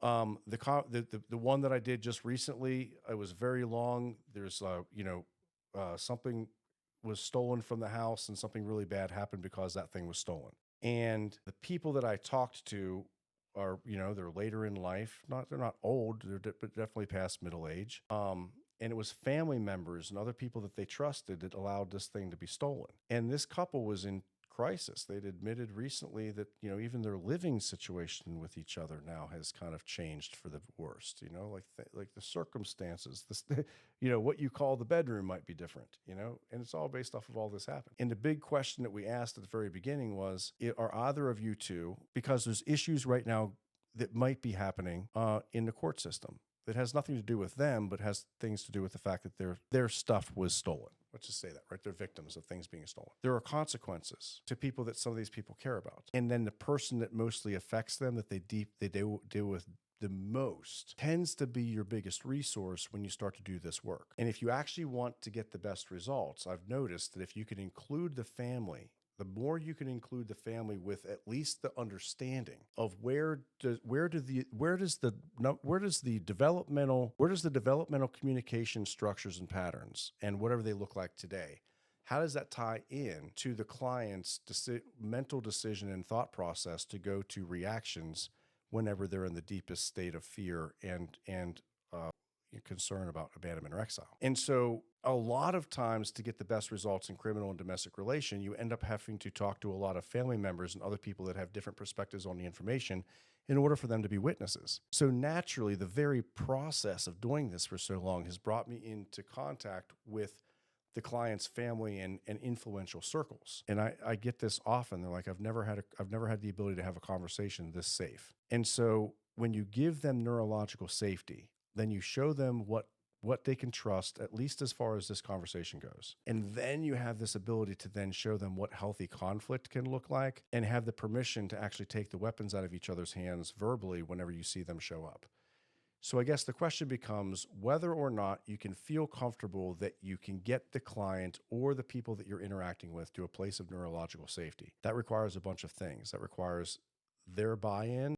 The one that I did just recently, it was very long. There's something was stolen from the house, and something really bad happened because that thing was stolen. And the people that I talked to are, they're later in life. They're not old, but definitely past middle age. And it was family members and other people that they trusted that allowed this thing to be stolen. And this couple was in crisis. They'd admitted recently that, even their living situation with each other now has kind of changed for the worst, like the circumstances, this, what you call the bedroom might be different, and it's all based off of all this happening. And the big question that we asked at the very beginning was, are either of you two, because there's issues right now that might be happening in the court system that has nothing to do with them, but has things to do with the fact that their stuff was stolen. Let's just say that, right? They're victims of things being stolen. There are consequences to people that some of these people care about. And then the person that mostly affects them, that they deal with the most, tends to be your biggest resource when you start to do this work. And if you actually want to get the best results, I've noticed that if you can include the family, the more you can include the family with at least the understanding of where does the developmental communication structures and patterns and whatever they look like today, how does that tie in to the client's mental decision and thought process to go to reactions whenever they're in the deepest state of fear and concern about abandonment or exile? And so a lot of times, to get the best results in criminal and domestic relation, you end up having to talk to a lot of family members and other people that have different perspectives on the information in order for them to be witnesses. So naturally, the very process of doing this for so long has brought me into contact with the client's family and influential circles. And I get this often. They're like, I've never had the ability to have a conversation this safe. And so when you give them neurological safety, then you show them what they can trust, at least as far as this conversation goes. And then you have this ability to then show them what healthy conflict can look like and have the permission to actually take the weapons out of each other's hands verbally whenever you see them show up. So I guess the question becomes whether or not you can feel comfortable that you can get the client or the people that you're interacting with to a place of neurological safety. That requires a bunch of things. That requires their buy-in.